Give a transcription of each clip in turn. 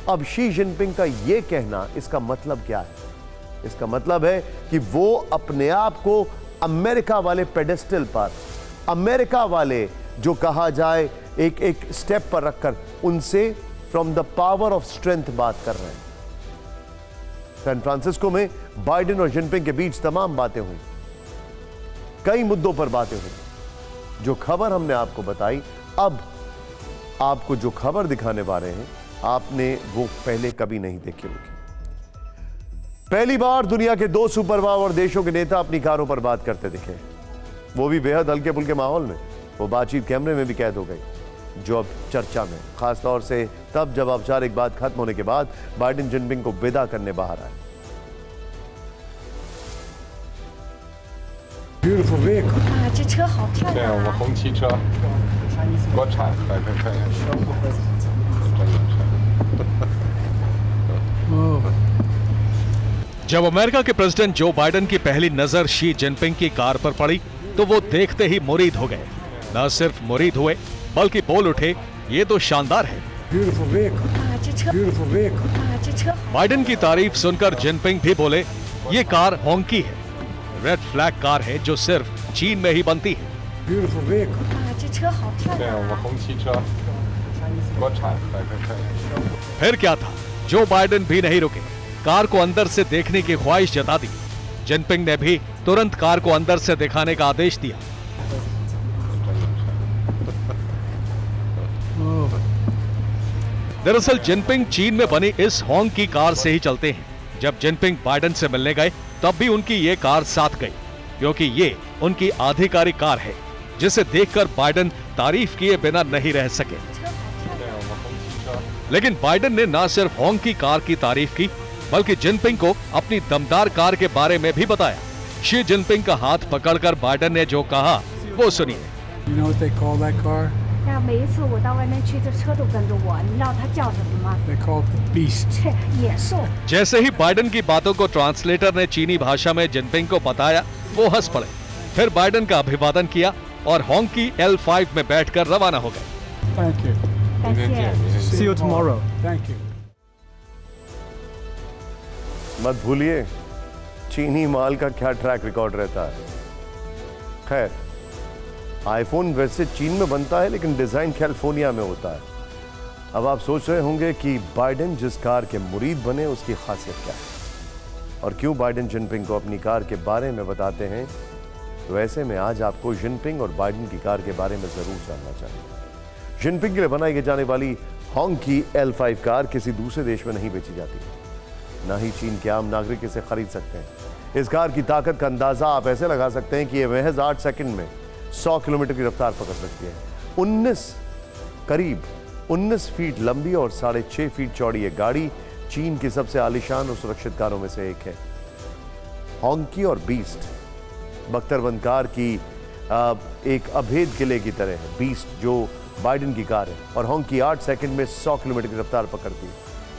अब Xi Jinping का यह कहना, इसका मतलब क्या है? इसका मतलब है कि वो अपने आप को अमेरिका वाले पेडेस्टल पर, अमेरिका वाले जो कहा जाए एक स्टेप पर रखकर उनसे from the power of strength बात कर रहे हैं। सैन फ्रांसिस्को में बाइडेन और जिनपिंग के बीच तमाम बातें हुई, कई मुद्दों पर बातें हुई। जो खबर हमने आपको बताई, अब आपको जो खबर दिखाने वाले हैं, आपने वो पहले कभी नहीं देखी होगी। पहली बार दुनिया के 2 सुपर पावर देशों के नेता अपनी कारों पर बात करते दिखे, वो भी बेहद हल्के फुल्के माहौल में। वो बातचीत कैमरे में भी कैद हो गई, जो अब चर्चा में, खासतौर से तब जब औपचारिक बात खत्म होने के बाद बाइडेन जिनपिंग को विदा करने बाहर आए। Beautiful vehicle. 啊，这车好漂对，亮啊！我们红旗车，国产，来看看。 जब अमेरिका के प्रेसिडेंट जो बाइडेन की पहली नजर शी जिनपिंग की कार पर पड़ी तो वो देखते ही मुरीद हो गए। न सिर्फ मुरीद हुए बल्कि बोल उठे, ये तो शानदार है। Beautiful vehicle. 啊，这车 Beautiful vehicle. 啊，这车 Biden की तारीफ सुनकर जिनपिंग भी बोले, ये कार होंकी है, रेड फ्लैग कार है जो सिर्फ चीन में ही बनती है। Beautiful vehicle. 啊，这车好漂 对， 亮 我们 啊！ 红旗车，国产，来看看。 फिर क्या था, जो बाइडेन भी नहीं रुके, कार को अंदर से देखने की ख्वाहिश जता दी। जिनपिंग ने भी तुरंत कार को अंदर से दिखाने का आदेश दिया। दरअसल जिनपिंग चीन में बनी इस होंग की कार से ही चलते हैं। जब जिनपिंग बाइडेन से मिलने गए तब भी उनकी ये कार साथ गई, क्योंकि ये उनकी आधिकारिक कार है, जिसे देखकर बाइडेन तारीफ किए बिना नहीं रह सके। 对，我们红旗车。 लेकिन बाइडेन ने न सिर्फ होंग की कार की तारीफ की, बल्कि जिनपिंग को अपनी दमदार कार के बारे में भी बताया। शी जिनपिंग का हाथ पकड़कर बाइडेन ने जो कहा वो सुनिए। You know what they call that car? 然后每一次我到外面去，这车都跟着我，你知道它叫什么吗？ They call it the Beast. 切，野兽。 जैसे ही बाइडेन की बातों को ट्रांसलेटर ने चीनी भाषा में जिनपिंग को बताया, वो हंस पड़े। फिर बाइडेन का अभिवादन किया और होंग की L5 में बैठकर रवाना हो गए। Thank you. 感谢。 See you tomorrow. Thank you. मत भूलिए चीनी माल का क्या ट्रैक रिकॉर्ड रहता है। खैर, आईफोन वैसे चीन में बनता है, लेकिन डिजाइन कैलिफोर्निया में होता है। अब आप सोच रहे होंगे कि बाइडेन जिस कार के मुरीद बने उसकी खासियत क्या है और क्यों बाइडेन जिनपिंग को अपनी कार के बारे में बताते हैं। तो ऐसे में आज आपको जिनपिंग और बाइडेन की कार के बारे में जरूर जानना चाहिए। जिनपिंग के लिए बनाई जाने वाली होंग की L5 कार किसी दूसरे देश में नहीं बेची जाती, ना ही चीन के आम नागरिक इसे खरीद सकते हैं। इस कार की ताकत का अंदाजा आप ऐसे लगा सकते हैं कि यह महज 8 सेकंड में 100 किलोमीटर की रफ्तार पकड़ सकती है। करीब 19 फीट लंबी और 6.5 फीट चौड़ी यह गाड़ी चीन की सबसे आलीशान और सुरक्षित कारों में से एक है। होंकी और बीस्ट बख्तरबंद कार की एक अभेद किले की तरह है। बीस्ट जो बाइडेन की कार है और होंकी 8 सेकंड में 100 किलोमीटर की रफ्तार पकड़ती है।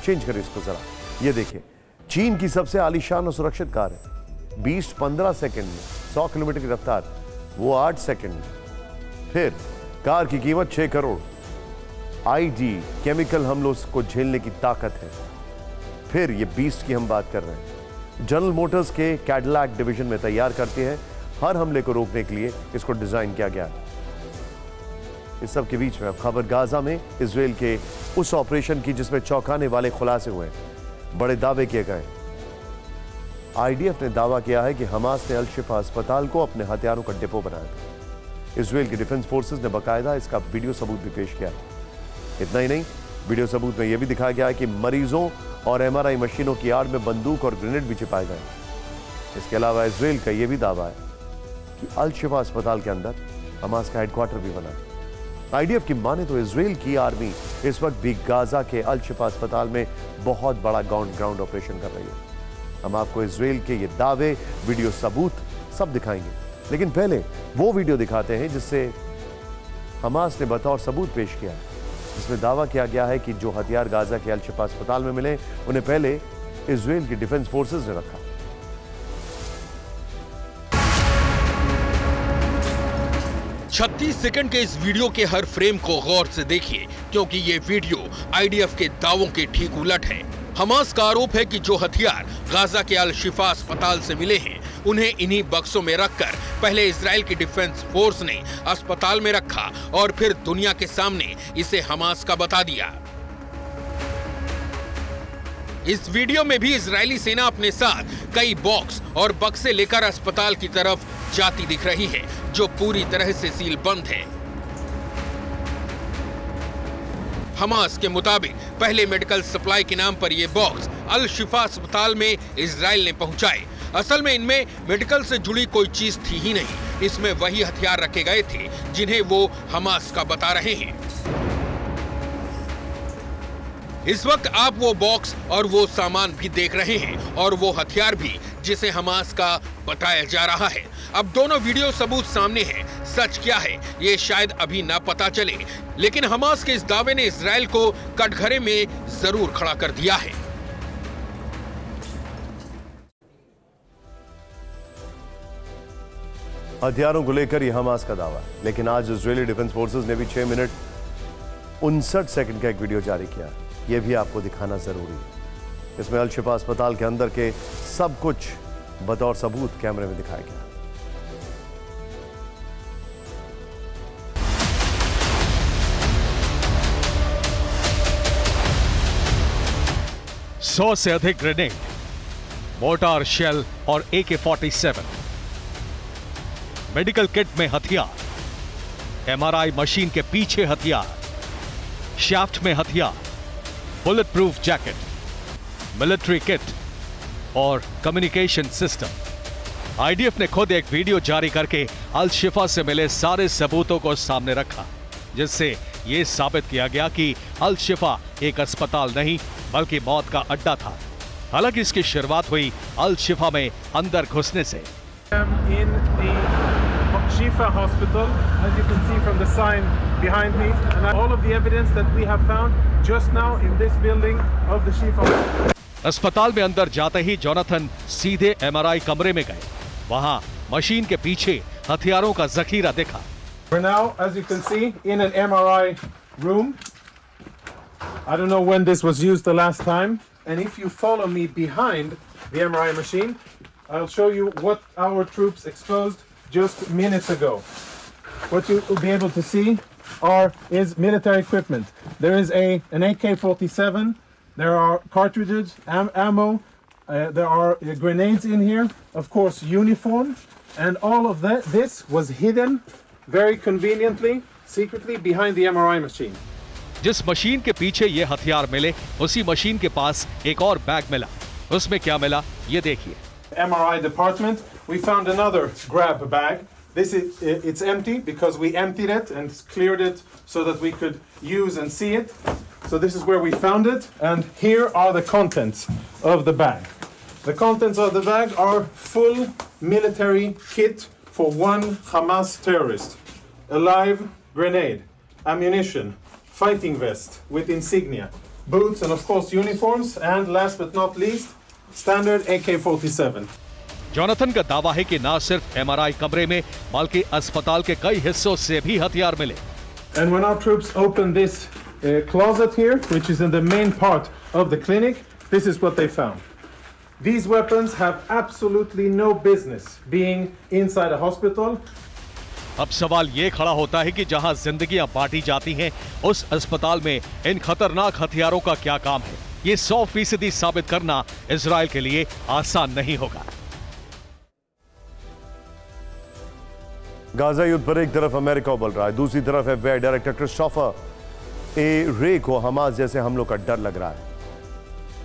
चेंज करिए इसको जरा, ये देखिए, चीन की सबसे आलीशान और सुरक्षित कार है। बीस्ट 15 सेकंड में 100 किलोमीटर की रफ्तार, वो 8 सेकंड में। फिर कार की कीमत 6 करोड़। ID केमिकल हमलों को झेलने की ताकत है। फिर ये बीस्ट की हम बात कर रहे हैं, जनरल मोटर्स के कैडिलैक डिवीजन में तैयार करती है। हर हमले को रोकने के लिए इसको डिजाइन किया गया है। इस सब के बीच में अब खबर गाजा में इजराइल के उस ऑपरेशन की जिसमें चौंकाने वाले खुलासे हुए, बड़े दावे किए गए। IDF ने दावा किया है कि हमास ने अल शिफा अस्पताल को अपने हथियारों का डिपो बनाया था। इजराइल की डिफेंस फोर्सेस ने बाकायदा इसका वीडियो सबूत भी पेश किया। इतना ही नहीं, वीडियो सबूत में यह भी दिखाया गया है कि मरीजों और MRI मशीनों की आड़ में बंदूक और ग्रेनेड भी छिपाए गए। इसके अलावा इजराइल का यह भी दावा है कि अल शिफा अस्पताल के अंदर हमास का हेडक्वार्टर भी बना है। IDF की माने तो इजराइल की आर्मी इस वक्त भी गाजा के अल शिफा अस्पताल में बहुत बड़ा ग्राउंड ऑपरेशन कर रही है। हम आपको इजराइल के ये दावे, वीडियो सबूत सब दिखाएंगे, लेकिन पहले वो वीडियो दिखाते हैं जिससे हमास ने बतौर सबूत पेश किया, जिसमें दावा किया गया है कि जो हथियार गाजा के अल शिफा अस्पताल में मिले उन्हें पहले इजराइल की डिफेंस फोर्सेस ने रखा। 36 सेकंड के इस वीडियो के हर फ्रेम को गौर से देखिए, क्योंकि ये वीडियो आईडीएफ के दावों के ठीक उलट है। हमास का आरोप है कि जो हथियार गाजा के अल शिफा अस्पताल से मिले हैं, उन्हें इन्हीं बक्सों में रखकर पहले इजराइल की डिफेंस फोर्स ने अस्पताल में रखा और फिर दुनिया के सामने इसे हमास का बता दिया। इस वीडियो में भी इजरायली सेना अपने साथ कई बॉक्स और बक्से लेकर अस्पताल की तरफ जाती दिख रही है, जो पूरी तरह से सील बंद है। हमास के मुताबिक पहले मेडिकल सप्लाई के नाम पर ये बॉक्स अल शिफा अस्पताल में इजराइल ने पहुंचाए। असल में इनमें मेडिकल से जुड़ी कोई चीज थी ही नहीं। इसमें वही हथियार रखे गए थे जिन्हें वो हमास का बता रहे हैं। इस वक्त आप वो बॉक्स और वो सामान भी देख रहे हैं और वो हथियार भी जिसे हमास का बताया जा रहा है। अब दोनों वीडियो सबूत सामने हैं। सच क्या है ये शायद अभी ना पता चले, लेकिन हमास के इस दावे ने इजराइल को कटघरे में जरूर खड़ा कर दिया है। हथियारों को लेकर यह हमास का दावा, लेकिन आज इजरायली डिफेंस फोर्सेस ने भी 6 मिनट 59 सेकंड का एक वीडियो जारी किया। यह भी आपको दिखाना जरूरी है। इसमें अल शिफा अस्पताल के अंदर के सब कुछ बतौर सबूत कैमरे में दिखाया गया। सौ से अधिक ग्रेनेड, मोर्टार शेल और AK-47, मेडिकल किट में हथियार, MRI मशीन के पीछे हथियार, शाफ्ट में हथियार, bullet proof jacket, military kit और कम्युनिकेशन सिस्टम। आईडीएफ ने खुद एक वीडियो जारी करके अल शिफा से मिले सारे सबूतों को सामने रखा, जिससे यह साबित किया गया कि अल शिफा एक अस्पताल नहीं बल्कि मौत का अड्डा था। हालांकि इसकी शुरुआत हुई अल शिफा में अंदर घुसने से। In the Shifa hospital, as you can see from the sign behind me, and all of the evidence that we have found just now in this building of the Shifa. अस्पताल में अंदर जाते ही जोनाथन सीधे MRI कमरे में गए। वहां machine के पीछे हथियारों का जखीरा देखा। We're now, as you can see, in an MRI room. I don't know when this was used the last time, and if you follow me behind the MRI machine, I'll show you what our troops exposed just minutes ago. What you will be able to see is military equipment. There is an AK-47, there are cartridges, ammo, there are grenades in here, of course uniform, and all of this was hidden very conveniently, secretly behind the MRI machine. जिस machine के पीछे ये हथियार मिले, उसी machine के पास एक और बैग मिला। उसमें क्या मिला ये देखिए। MRI department, we found another grab bag. It's empty because we emptied it and cleared it so that we could use and see it. So this is where we found it, and here are the contents of the bag. The contents of the bag are full military kit for one Hamas terrorist. A live grenade, ammunition, fighting vest with insignia, boots, and of course uniforms, and last but not least, standard AK-47. Jonathan का दावा है कि न सिर्फ MRI कमरे में बल्कि अस्पताल के कई हिस्सों से भी हथियार मिले। And when our troops opened this closet here, which is in the main part of the clinic, this is what they found. These weapons have absolutely no business being inside a hospital. अब सवाल ये खड़ा होता है कि जहां जिंदगियां बांटी जाती हैं, उस अस्पताल में इन खतरनाक हथियारों का क्या काम है? ये 100% साबित करना इजराइल के लिए आसान नहीं होगा। गाजा युद्ध पर एक तरफ अमेरिका उबल रहा है, दूसरी तरफ FBI डायरेक्टर क्रिस्टोफर ए रे को हमास जैसे हमलों का डर लग रहा है।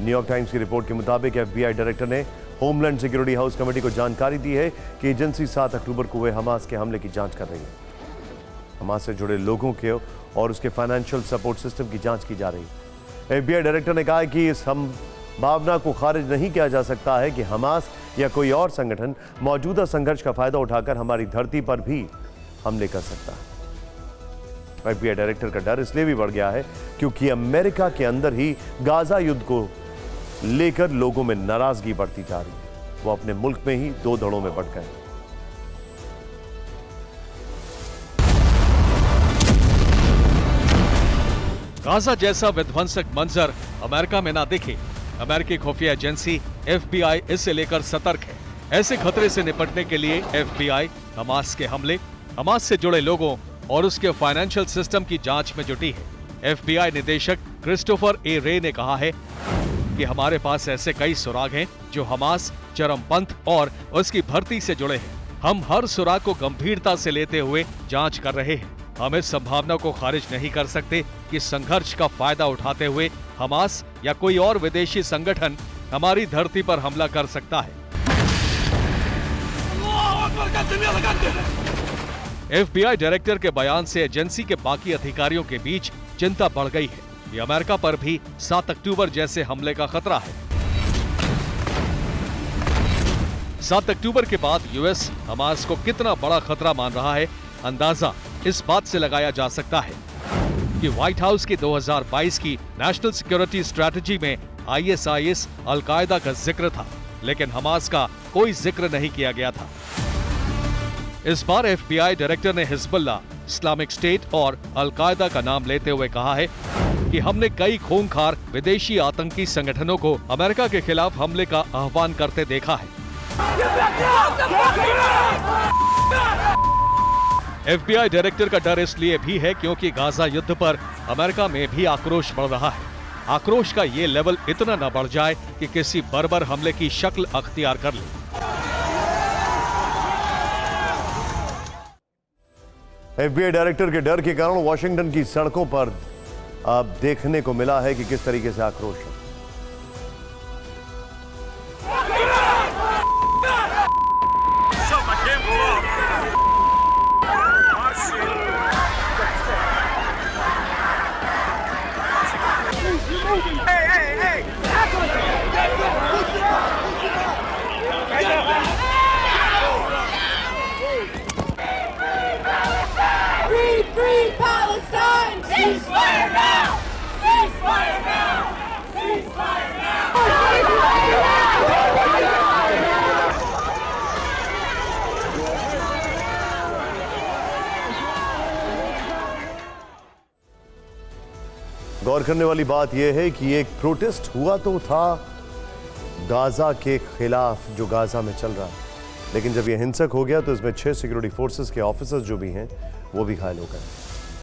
न्यूयॉर्क टाइम्स की रिपोर्ट के मुताबिक FBI डायरेक्टर ने होमलैंड सिक्योरिटी हाउस कमेटी को जानकारी दी है कि एजेंसी 7 अक्टूबर को हुए हमास के हमले की जांच कर रही है। हमास से जुड़े लोगों के और उसके फाइनेंशियल सपोर्ट सिस्टम की जांच की जा रही है। FBI डायरेक्टर ने कहा कि इस भावना को खारिज नहीं किया जा सकता है कि हमास या कोई और संगठन मौजूदा संघर्ष का फायदा उठाकर हमारी धरती पर भी हमले कर सकता है। FBI डायरेक्टर का डर इसलिए भी बढ़ गया है क्योंकि अमेरिका के अंदर ही गाजा युद्ध को लेकर लोगों में नाराजगी बढ़ती जा रही है। वो अपने मुल्क में ही 2 धड़ों में बंट गए। गाजा जैसा विध्वंसक मंजर अमेरिका में ना दिखे। अमेरिकी खुफिया एजेंसी FBI इसे लेकर सतर्क है। ऐसे खतरे से निपटने के लिए FBI हमास के हमले, हमास से जुड़े लोगों और उसके फाइनेंशियल सिस्टम की जांच में जुटी है। FBI निदेशक क्रिस्टोफर ए रे ने कहा है कि हमारे पास ऐसे कई सुराग हैं जो हमास, चरमपंथ और उसकी भर्ती से जुड़े हैं। हम हर सुराग को गंभीरता से लेते हुए जांच कर रहे हैं। हम इस संभावना को खारिज नहीं कर सकते कि संघर्ष का फायदा उठाते हुए हमास या कोई और विदेशी संगठन हमारी धरती पर हमला कर सकता है। FBI डायरेक्टर के बयान से एजेंसी के बाकी अधिकारियों के बीच चिंता बढ़ गई है कि अमेरिका पर भी 7 अक्टूबर जैसे हमले का खतरा है। 7 अक्टूबर के बाद यूएस हमास को कितना बड़ा खतरा मान रहा है, अंदाजा इस बात से लगाया जा सकता है कि व्हाइट हाउस की 2022 की नेशनल सिक्योरिटी स्ट्रैटेजी में ISIS अल-कायदा का जिक्र था, लेकिन हमास का कोई जिक्र नहीं किया गया था। इस बार FBI डायरेक्टर ने हिजबुल्लाह, इस्लामिक स्टेट और अल-कायदा का नाम लेते हुए कहा है कि हमने कई खूंखार विदेशी आतंकी संगठनों को अमेरिका के खिलाफ हमले का आह्वान करते देखा है। FBI डायरेक्टर का डर इसलिए भी है क्योंकि गाजा युद्ध पर अमेरिका में भी आक्रोश बढ़ रहा है। आक्रोश का ये लेवल इतना न बढ़ जाए कि किसी बर्बर हमले की शक्ल अख्तियार कर ले। FBI डायरेक्टर के डर के कारण वॉशिंगटन की सड़कों पर अब देखने को मिला है कि किस तरीके से आक्रोश है। Free Palestine! Ceasefire now! Ceasefire now! Ceasefire now! गौर करने वाली बात यह है कि एक प्रोटेस्ट हुआ तो था गाजा के खिलाफ, जो गाजा में चल रहा है, लेकिन जब यह हिंसक हो गया तो इसमें 6 सिक्योरिटी फोर्सेस के ऑफिसर्स जो भी हैं वो भी घायल हो गए।